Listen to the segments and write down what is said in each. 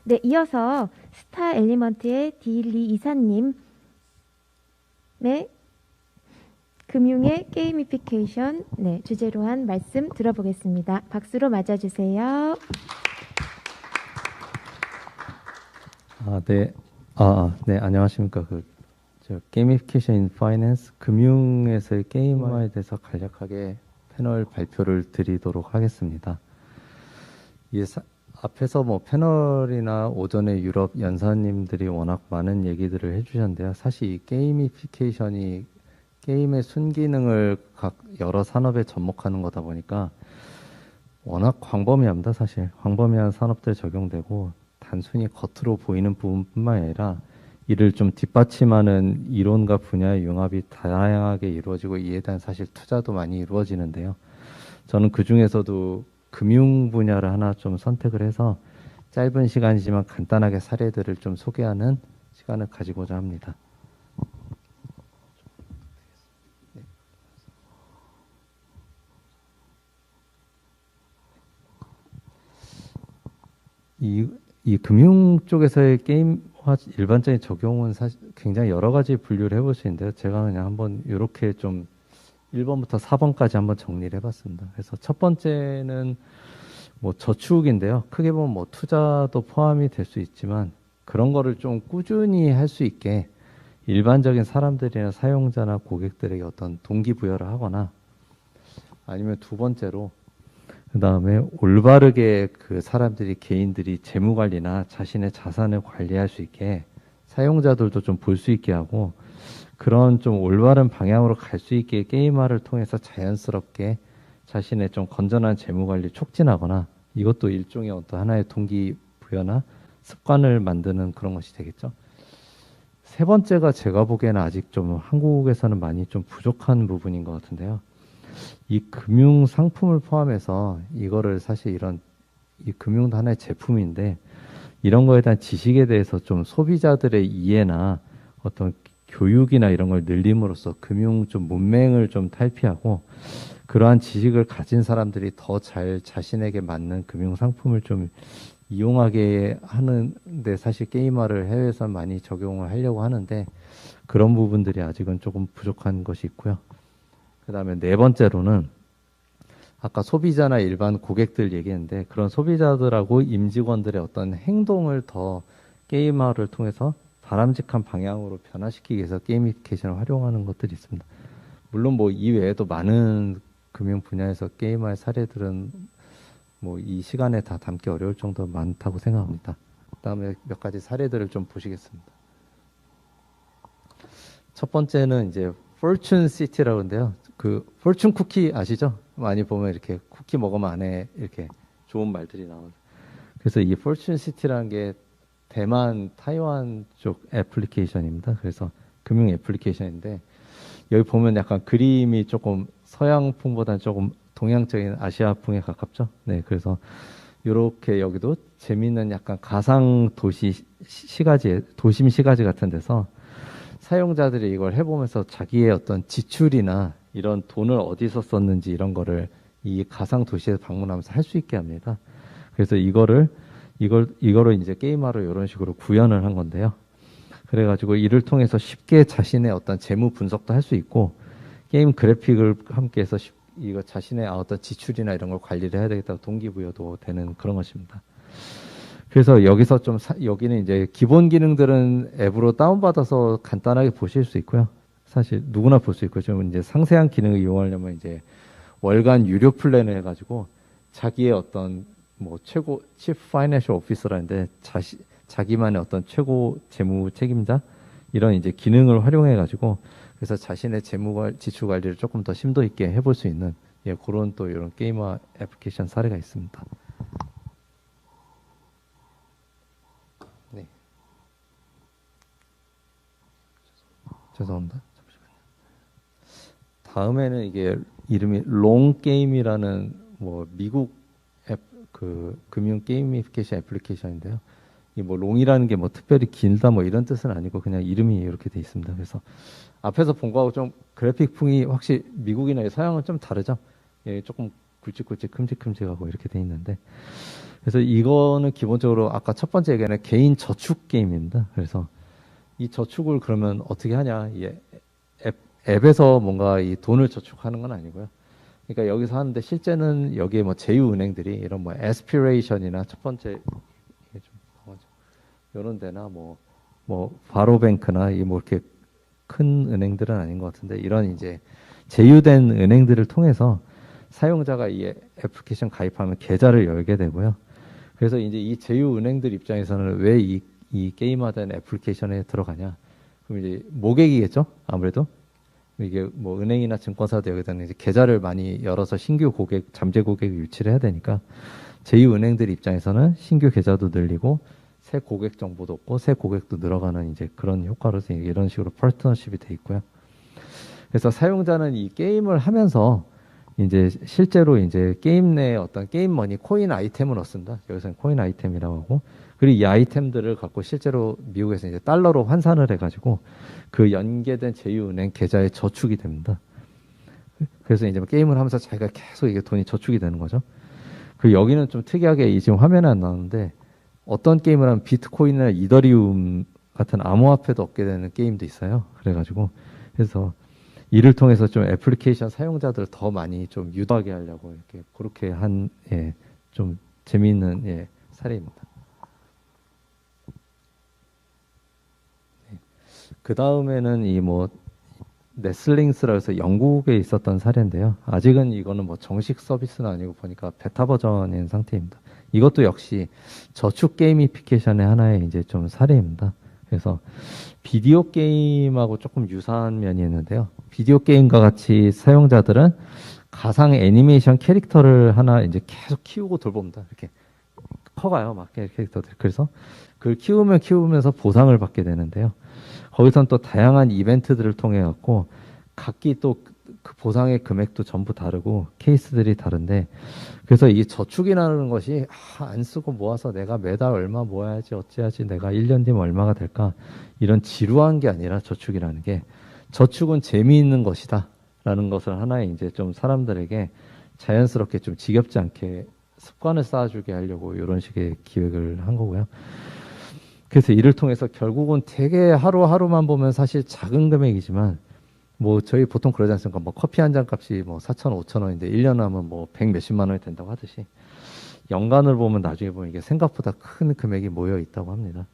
네, 이어서 스타 엘리먼트의 디일리 이사님의 금융의 게이미피케이션 주제로 한 말씀 들어보겠습니다. 박수로 맞아주세요. 네, 안녕하십니까. 게이미피케이션 인 파이낸스, 금융에서의 게임화에 대해서 간략하게 패널 발표를 드리도록 하겠습니다. 앞에서 패널이나 오전에 유럽 연사님들이 워낙 많은 얘기들을 해주셨는데요. 사실 이 게이미피케이션이 게임의 순기능을 각 여러 산업에 접목하는 거다 보니까 워낙 광범위합니다. 사실 광범위한 산업들에 적용되고 단순히 겉으로 보이는 부분뿐만 아니라 이를 좀 뒷받침하는 이론과 분야의 융합이 다양하게 이루어지고 이에 대한 사실 투자도 많이 이루어지는데요. 저는 그 중에서도 금융 분야를 하나 좀 선택을 해서 짧은 시간이지만 간단하게 사례들을 좀 소개하는 시간을 가지고자 합니다. 이 금융 쪽에서의 게임화 일반적인 적용은 사실 굉장히 여러 가지 분류를 해볼 수 있는데요. 제가 그냥 한번 이렇게 좀 1번부터 4번까지 한번 정리를 해봤습니다. 그래서 첫 번째는 저축인데요. 크게 보면 투자도 포함이 될 수 있지만 그런 거를 좀 꾸준히 할 수 있게 일반적인 사람들이나 사용자나 고객들에게 어떤 동기부여를 하거나 아니면 두 번째로 그 다음에 올바르게 그 사람들이 개인들이 재무 관리나 자신의 자산을 관리할 수 있게 사용자들도 좀 볼 수 있게 하고 그런 좀 올바른 방향으로 갈 수 있게 게임화를 통해서 자연스럽게 자신의 좀 건전한 재무 관리 촉진하거나 이것도 일종의 어떤 하나의 동기부여나 습관을 만드는 그런 것이 되겠죠. 세 번째가 제가 보기에는 아직 좀 한국에서는 많이 좀 부족한 부분인 것 같은데요. 이 금융 상품을 포함해서 이거를 사실 이 금융도 하나의 제품인데 이런 거에 대한 지식에 대해서 좀 소비자들의 이해나 어떤 교육이나 이런 걸 늘림으로써 금융 좀 문맹을 좀 탈피하고 그러한 지식을 가진 사람들이 더 잘 자신에게 맞는 금융 상품을 좀 이용하게 하는데 사실 게임화를 해외에서 많이 적용을 하려고 하는데 그런 부분들이 아직은 조금 부족한 것이 있고요. 그 다음에 네 번째로는 아까 소비자나 일반 고객들 얘기했는데 그런 소비자들하고 임직원들의 어떤 행동을 더 게임화를 통해서 바람직한 방향으로 변화시키기 위해서 게이미피케이션을 활용하는 것들이 있습니다. 물론 이 외에도 많은 금융 분야에서 게임화의 사례들은 이 시간에 다 담기 어려울 정도로 많다고 생각합니다. 그 다음에 몇 가지 사례들을 좀 보시겠습니다. 첫 번째는 이제 포춘 시티라고 하는데요. 그 포춘 쿠키 아시죠? 많이 보면 이렇게 쿠키 먹으면 안에 이렇게 좋은 말들이 나오죠. 그래서 이 포춘 시티라는 게 대만, 타이완 쪽 애플리케이션입니다. 그래서 금융 애플리케이션인데 여기 보면 약간 그림이 조금 서양풍보다는 조금 동양적인 아시아풍에 가깝죠. 네, 그래서 이렇게 여기도 재미있는 약간 가상 도시 시가지, 도심 시가지 같은 데서 사용자들이 이걸 해보면서 자기의 어떤 지출이나 이런 돈을 어디서 썼는지 이런 거를 이 가상 도시에서 방문하면서 할 수 있게 합니다. 그래서 이거를 이제 게임화로 이런 식으로 구현을 한 건데요. 그래가지고 이를 통해서 쉽게 자신의 어떤 재무 분석도 할 수 있고 게임 그래픽을 함께해서 이거 자신의 어떤 지출이나 이런 걸 관리를 해야 되겠다고 동기부여도 되는 그런 것입니다. 그래서 여기서 여기는 이제 기본 기능들은 앱으로 다운받아서 간단하게 보실 수 있고요. 사실 누구나 볼 수 있고 좀 이제 상세한 기능을 이용하려면 이제 월간 유료 플랜을 해가지고 자기의 어떤 최고 치프 파이낸셜 오피서라는데 자기만의 어떤 최고 재무 책임자 이런 이제 기능을 활용해 가지고 그래서 자신의 지출 관리를 조금 더 심도 있게 해볼 수 있는 그런 또 이런 게임화 애플리케이션 사례가 있습니다. 네. 죄송합니다. 잠시만요. 다음에는 이게 이름이 롱 게임이라는 미국 금융 게이미피케이션 애플리케이션인데요. 이 롱이라는 게 특별히 길다 이런 뜻은 아니고 그냥 이름이 이렇게 돼 있습니다. 그래서 앞에서 본 거하고 좀 그래픽풍이 확실히 미국이나 서양은 좀 다르죠. 예, 조금 굵직굵직 큼직큼직하고 이렇게 돼 있는데 그래서 이거는 기본적으로 아까 첫 번째 얘기는 개인 저축 게임입니다. 그래서 이 저축을 그러면 어떻게 하냐? 이 앱에서 뭔가 이 돈을 저축하는 건 아니고요. 그러니까 여기서 하는데 실제는 여기에 뭐 제휴은행들이 이런 뭐 에스피레이션이나 첫 번째 이게 좀 이런 데나 뭐 바로뱅크나 이 뭐 이렇게 큰 은행들은 아닌 것 같은데 이런 이제 제휴된 은행들을 통해서 사용자가 이 애플리케이션 가입하면 계좌를 열게 되고요. 그래서 이제 이 제휴은행들 입장에서는 왜 이 게임화된 애플리케이션에 들어가냐? 그럼 이제 모객이겠죠? 아무래도 이게 뭐 은행이나 증권사도 여기다는 이제 계좌를 많이 열어서 신규 고객, 잠재 고객 유치를 해야 되니까 제휴은행들 입장에서는 신규 계좌도 늘리고 새 고객 정보도 얻고 새 고객도 늘어가는 이제 그런 효과로서 이런 식으로 파트너십이 돼 있고요. 그래서 사용자는 이 게임을 하면서 이제 실제로 이제 게임 내 어떤 게임 머니, 코인 아이템을 얻습니다. 여기서는 코인 아이템이라고 하고, 그리고 이 아이템들을 갖고 실제로 미국에서 이제 달러로 환산을 해가지고 그 연계된 제휴은행 계좌에 저축이 됩니다. 그래서 이제 게임을 하면서 자기가 계속 이게 돈이 저축이 되는 거죠. 그 여기는 좀 특이하게 이 지금 화면에 안 나오는데 어떤 게임을 하면 비트코인이나 이더리움 같은 암호화폐도 얻게 되는 게임도 있어요. 그래가지고 그래서 이를 통해서 좀 애플리케이션 사용자들을 더 많이 좀 유도하게 하려고 이렇게 그렇게 한, 예, 좀 재미있는, 예, 사례입니다. 네. 그 다음에는 이 뭐, 넷슬링스라 해서 영국에 있었던 사례인데요. 아직은 이거는 뭐 정식 서비스는 아니고 보니까 베타 버전인 상태입니다. 이것도 역시 저축 게이미피케이션의 하나의 이제 좀 사례입니다. 그래서 비디오 게임하고 조금 유사한 면이 있는데요. 비디오 게임과 같이 사용자들은 가상 애니메이션 캐릭터를 하나 이제 계속 키우고 돌봅니다. 이렇게 커가요, 막 캐릭터들. 그래서 그걸 키우면서 보상을 받게 되는데요. 거기선 또 다양한 이벤트들을 통해 갖고 각기 또 그 보상의 금액도 전부 다르고 케이스들이 다른데 그래서 이 저축이라는 것이 안 쓰고 모아서 내가 매달 얼마 모아야지 어찌하지 내가 1년 뒤면 얼마가 될까 이런 지루한 게 아니라 저축이라는 게 저축은 재미있는 것이다 라는 것을 하나의 이제 좀 사람들에게 자연스럽게 좀 지겹지 않게 습관을 쌓아주게 하려고 이런 식의 기획을 한 거고요. 그래서 이를 통해서 결국은 되게 하루하루만 보면 사실 작은 금액이지만 뭐 저희 보통 그러지 않습니까? 뭐 커피 한 잔 값이 뭐 4천, 5천 원인데 1년 하면 뭐 100 몇십만 원이 된다고 하듯이 연간을 보면 나중에 보면 이게 생각보다 큰 금액이 모여 있다고 합니다.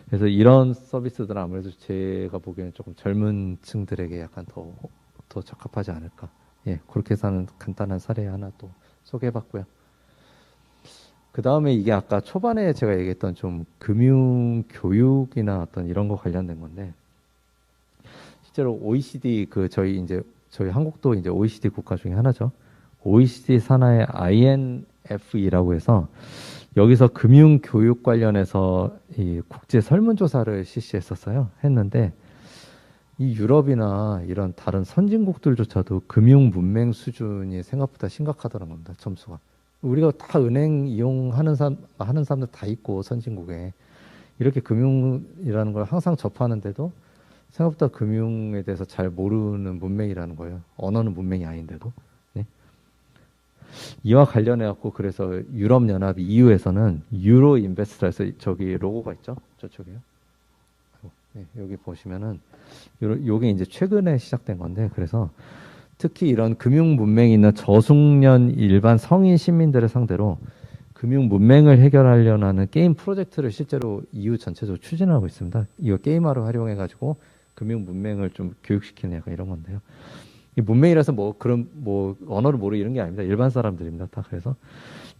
그래서 이런 서비스들은 아무래도 제가 보기에는 조금 젊은 층들에게 약간 더 적합하지 않을까. 예, 그렇게 해서 하는 간단한 사례 하나 또 소개해봤고요. 그 다음에 이게 아까 초반에 제가 얘기했던 좀 금융 교육이나 어떤 이런 거 관련된 건데 실제로 OECD 저희 한국도 이제 OECD 국가 중에 하나죠. OECD 산하의 INF이라고 해서 여기서 금융 교육 관련해서 이 국제 설문조사를 실시했었어요. 했는데 이 유럽이나 이런 다른 선진국들조차도 금융 문맹 수준이 생각보다 심각하다는 겁니다. 점수가. 우리가 다 은행 이용하는 하는 사람들 다 있고 선진국에 이렇게 금융이라는 걸 항상 접하는데도 생각보다 금융에 대해서 잘 모르는 문맹이라는 거예요. 언어는 문맹이 아닌데도. 네. 이와 관련해 갖고 그래서 유럽 연합 EU에서는 유로 인베스트라서 저기 로고가 있죠. 저쪽에요. 네, 여기 보시면은 요게 이제 최근에 시작된 건데 그래서 특히 이런 금융 문맹이 있는 저숙련 일반 성인 시민들을 상대로 금융 문맹을 해결하려는 하는 게임 프로젝트를 실제로 EU 전체적으로 추진하고 있습니다. 이거 게임화를 활용해 가지고 금융 문맹을 좀 교육시키는 약간 이런 건데요. 이 문맹이라서 뭐 그런 뭐 언어를 모르고 이런 게 아닙니다. 일반 사람들입니다. 다 그래서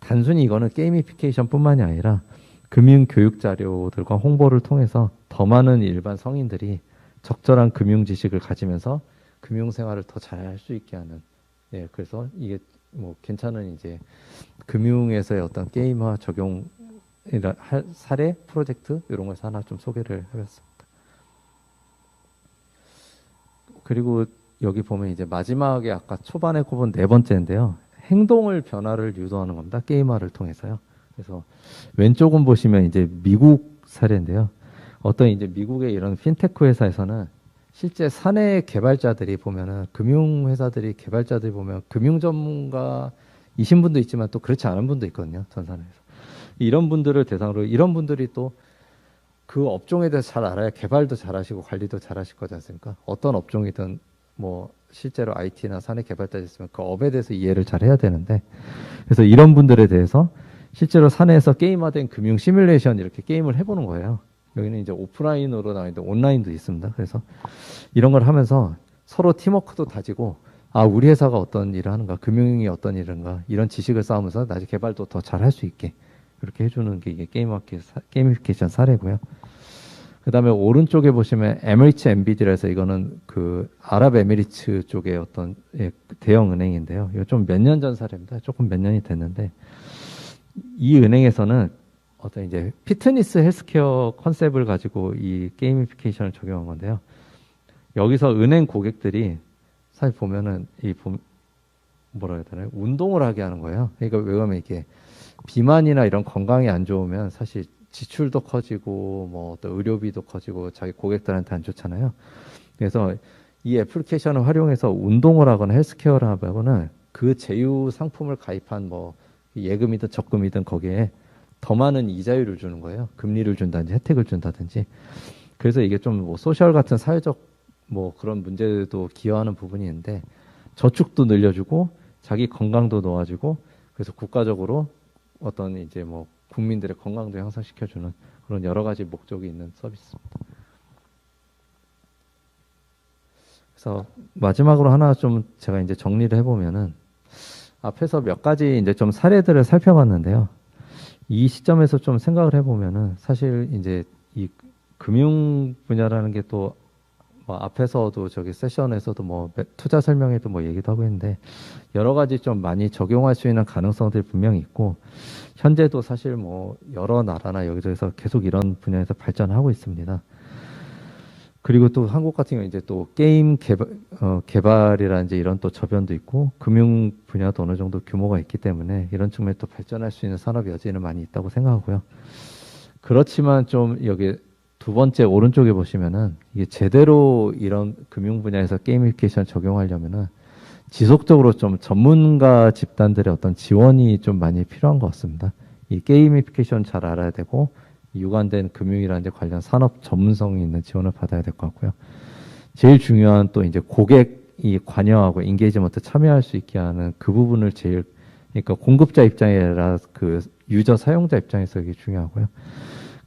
단순히 이거는 게이미피케이션뿐만이 아니라 금융 교육 자료들과 홍보를 통해서 더 많은 일반 성인들이 적절한 금융 지식을 가지면서 금융 생활을 더 잘 할 수 있게 하는. 예, 그래서 이게 뭐 괜찮은 이제 금융에서의 어떤 게임화 적용 사례 프로젝트 이런 것을 하나 좀 소개를 해봤습니다. 그리고 여기 보면 이제 마지막에 아까 초반에 꼽은 네 번째인데요. 행동을 변화를 유도하는 겁니다. 게임화를 통해서요. 그래서 왼쪽은 보시면 이제 미국 사례인데요. 어떤 이제 미국의 이런 핀테크 회사에서는 실제 사내 개발자들이 보면은 금융회사들이 개발자들이 보면 금융 전문가이신 분도 있지만 또 그렇지 않은 분도 있거든요. 전 사내에서. 이런 분들을 대상으로 이런 분들이 또 그 업종에 대해서 잘 알아야 개발도 잘하시고 관리도 잘하실 거지 않습니까? 어떤 업종이든 뭐 실제로 IT나 사내 개발자가 있으면 그 업에 대해서 이해를 잘 해야 되는데 그래서 이런 분들에 대해서 실제로 사내에서 게임화된 금융 시뮬레이션 이렇게 게임을 해보는 거예요. 여기는 이제 오프라인으로 나와 있는데 온라인도 있습니다. 그래서 이런 걸 하면서 서로 팀워크도 다지고 아 우리 회사가 어떤 일을 하는가 금융이 어떤 일인가 이런 지식을 쌓으면서 나중에 개발도 더 잘 할 수 있게 그렇게 해주는 게 이게 게이미피케이션 사례고요. 그 다음에 오른쪽에 보시면 MHMBD라 해서 이거는 그 아랍에미리트 쪽의 어떤 대형 은행인데요. 이거 좀 몇 년 전 사례입니다. 조금 몇 년이 됐는데 이 은행에서는 어떤 이제 피트니스 헬스케어 컨셉을 가지고 이 게이미피케이션을 적용한 건데요. 여기서 은행 고객들이 사실 보면은 뭐라 해야 되나요? 운동을 하게 하는 거예요. 그러니까 왜냐면 이게 비만이나 이런 건강이 안 좋으면 사실 지출도 커지고 뭐 또 의료비도 커지고 자기 고객들한테 안 좋잖아요. 그래서 이 애플리케이션을 활용해서 운동을 하거나 헬스케어를 하거나 그 제휴 상품을 가입한 뭐 예금이든 적금이든 거기에 더 많은 이자율을 주는 거예요. 금리를 준다든지 혜택을 준다든지. 그래서 이게 좀 뭐 소셜 같은 사회적 뭐 그런 문제도 기여하는 부분이 있는데 저축도 늘려주고 자기 건강도 놓아주고 그래서 국가적으로 어떤 이제 뭐 국민들의 건강도 향상시켜주는 그런 여러 가지 목적이 있는 서비스입니다. 그래서 마지막으로 하나 좀 제가 이제 정리를 해보면은 앞에서 몇 가지 이제 좀 사례들을 살펴봤는데요. 이 시점에서 좀 생각을 해보면은 사실 이제 이 금융 분야라는 게 또 뭐 앞에서도 저기 세션에서도 뭐 투자 설명회도 뭐 얘기도 하고 있는데 여러 가지 좀 많이 적용할 수 있는 가능성들이 분명히 있고 현재도 사실 뭐 여러 나라나 여기저기서 계속 이런 분야에서 발전하고 있습니다. 그리고 또 한국 같은 경우 이제 또 게임 개발이라든지 이런 또 저변도 있고 금융 분야도 어느 정도 규모가 있기 때문에 이런 측면에 또 발전할 수 있는 산업 여지는 많이 있다고 생각하고요. 그렇지만 좀 여기 두 번째 오른쪽에 보시면은 이게 제대로 이런 금융 분야에서 게이미피케이션 적용하려면은 지속적으로 좀 전문가 집단들의 어떤 지원이 좀 많이 필요한 것 같습니다. 이 게이미피케이션 잘 알아야 되고 유관된 금융이라는 관련 산업 전문성이 있는 지원을 받아야 될 것 같고요. 제일 중요한 또 이제 고객이 관여하고 인게이지먼트 참여할 수 있게 하는 그 부분을 제일 그러니까 공급자 입장이라 그 유저 사용자 입장에서 이게 중요하고요.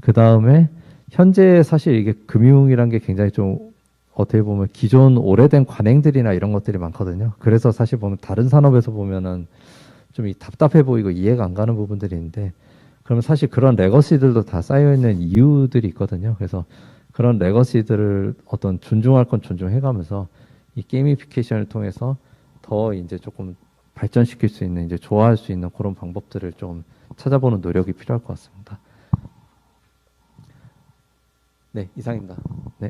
그 다음에 현재 사실 이게 금융이란 게 굉장히 좀 어떻게 보면 기존 오래된 관행들이나 이런 것들이 많거든요. 그래서 사실 보면 다른 산업에서 보면은 좀 답답해 보이고 이해가 안 가는 부분들이 있는데 그러면 사실 그런 레거시들도 다 쌓여있는 이유들이 있거든요. 그래서 그런 레거시들을 어떤 존중할 건 존중해가면서 이 게이미피케이션을 통해서 더 이제 조금 발전시킬 수 있는 이제 좋아할 수 있는 그런 방법들을 좀 찾아보는 노력이 필요할 것 같습니다. 네, 이상입니다. 네.